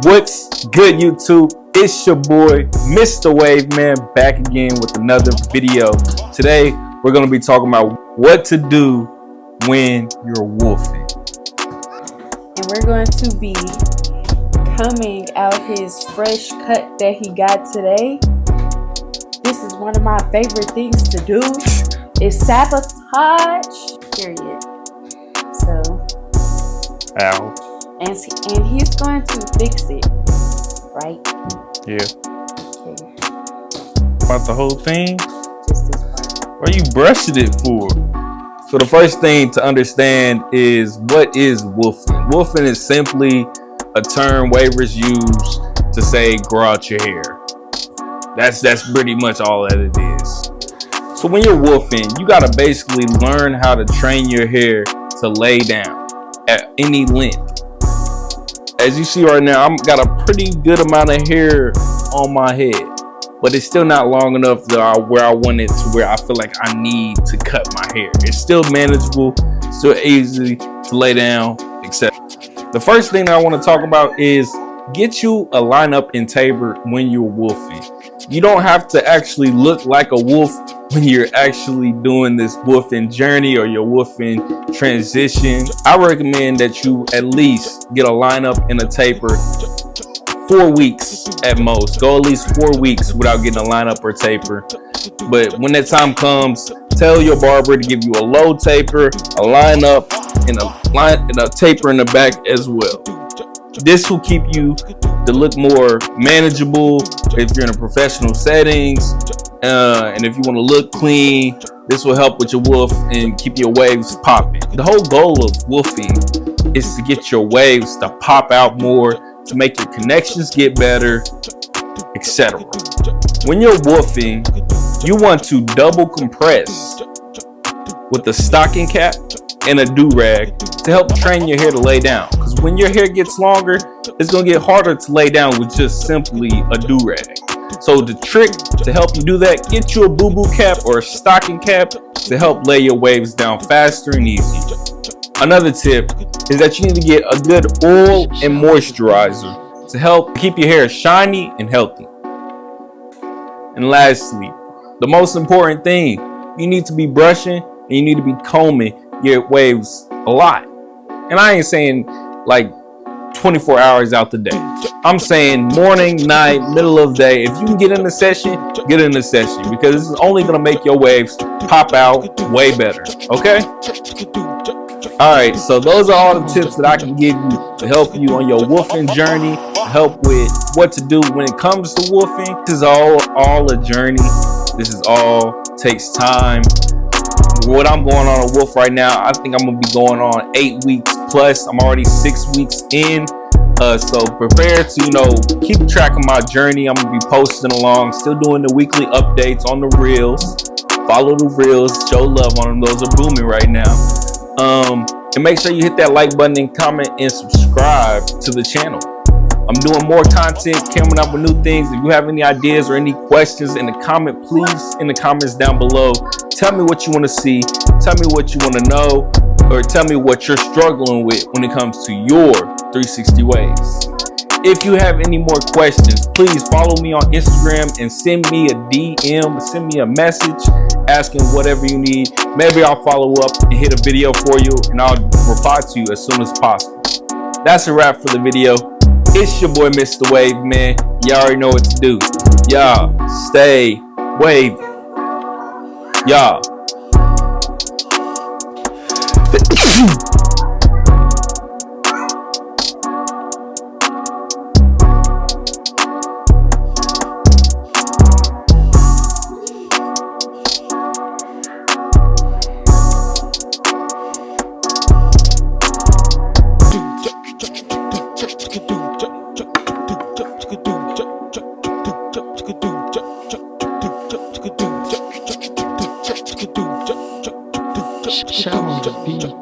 What's good, YouTube? It's your boy, Mr. WaveMan, back again with another video. Today, we're going to be talking about what to do when you're wolfing. And we're going to be coming out his fresh cut that he got today. This is one of my favorite things to do. It's sabotage, period. So, Ow. And he's going to fix it, right? Yeah. Okay. About the whole thing? Just this part. What are you brushing it for? So the first thing to understand is, what is wolfing? Wolfing is simply a term waivers use to say grow out your hair. That's pretty much all that it is. So when you're wolfing, you gotta basically learn how to train your hair to lay down at any length. As you see right now, I've got a pretty good amount of hair on my head, but it's still not long enough to where I want it to where I feel like I need to cut my hair. It's still manageable, still easy to lay down, etc. The first thing that I want to talk about is get you a lineup and taper when you're wolfing. You don't have to actually look like a wolf when you're actually doing this wolfing journey or your wolfing transition. I recommend that you at least get a lineup and a taper 4 weeks at most. Go at least 4 weeks without getting a lineup or taper. But when that time comes, tell your barber to give you a low taper, a lineup, and a taper in the back as well. This will keep you to look more manageable if you're in a professional settings, and if you want to look clean. This will help with your wolf and keep your waves popping. The whole goal of wolfing is to get your waves to pop out more, to make your connections get better, etc. When you're wolfing, you want to double compress with a stocking cap and a do-rag to help train your hair to lay down. Because when your hair gets longer, it's going to get harder to lay down with just simply a do-rag. So the trick to help you do that, get you a boo-boo cap or a stocking cap to help lay your waves down faster and easier. Another tip is that you need to get a good oil and moisturizer to help keep your hair shiny and healthy. And lastly, the most important thing, you need to be brushing and you need to be combing your waves a lot. And I ain't saying like 24 hours out the day. I'm saying morning, night, middle of the day. If you can get in the session, get in the session, because this is only gonna make your waves pop out way better. Okay? Alright, so those are all the tips that I can give you to help you on your wolfing journey, to help with what to do when it comes to wolfing. This is all a journey. This is all takes time. What I'm going on a wolf right now, I think I'm gonna be going on 8 weeks plus. I'm already 6 weeks in, so prepare to keep track of my journey. I'm gonna be posting along, still doing the weekly updates on the reels. Follow the reels, show love on them. Those are booming right now. And make sure you hit that like button and comment and subscribe to the channel. I'm doing more content, coming up with new things. If you have any ideas or any questions in the comment, please in the comments down below. Tell me what you want to see. Tell me what you want to know, or tell me what you're struggling with when it comes to your 360 waves. If you have any more questions, please follow me on Instagram and send me a DM, send me a message asking whatever you need. Maybe I'll follow up and hit a video for you, and I'll reply to you as soon as possible. That's a wrap for the video. It's your boy, Mr. WaveMan. Y'all already know what to do. Y'all stay wavy. Y'all. Shout on the beat.